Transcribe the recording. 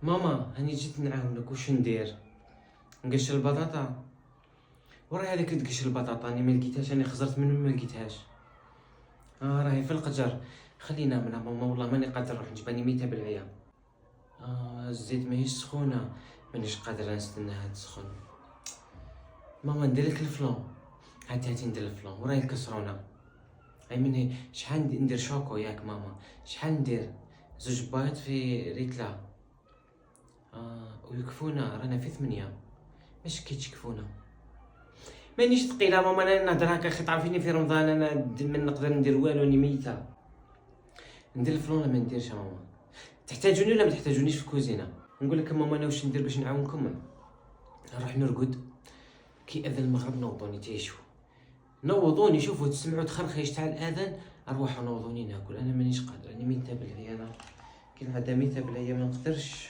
ماما هاني جيت نعاونك، واش ندير؟ نقشر البطاطا؟ وراه هذاك اللي تقشر البطاطا راني ما لقيتهاش، راني خزرت منه ما لقيتهاش. راهي في القجر. خلينا منها ماما، والله ماني قادر نروح نجيب، راني ميته بالعيا. الزيت ماهيش سخونه، مانيش قادره نستناها تسخن. ماما ندير لك الفلون. هاتي ندير الفلون، وراهي الكسرونه. اي من شحال ندير شوكو ياك ماما؟ شحال ندير؟ 2 بايط في ريتلا. ويكفونا، رانا في 8. باش كيتكفونا؟ مانيش ثقيله ماما، انا نهضر هكا خي تعرفيني في رمضان، انا ما نقدر ندير والو، راني ميته. ندير الفلون ولا ما نديرش ماما؟ تحتاجوني ولا ما تحتاجونيش في الكوزينه؟ نقول لك ماما انا واش ندير باش نعاونكم. نروح نرقد، كي اذن المغرب نوضوني تعيشوا، نوضوني شوفوا تسمعوا تخرخيش تاع الاذان، اروحوا نوضوني ناكل. انا مانيش قادر، راني ميته بالعيا، انا كي نعدا ميته بالعيا ما نقدرش.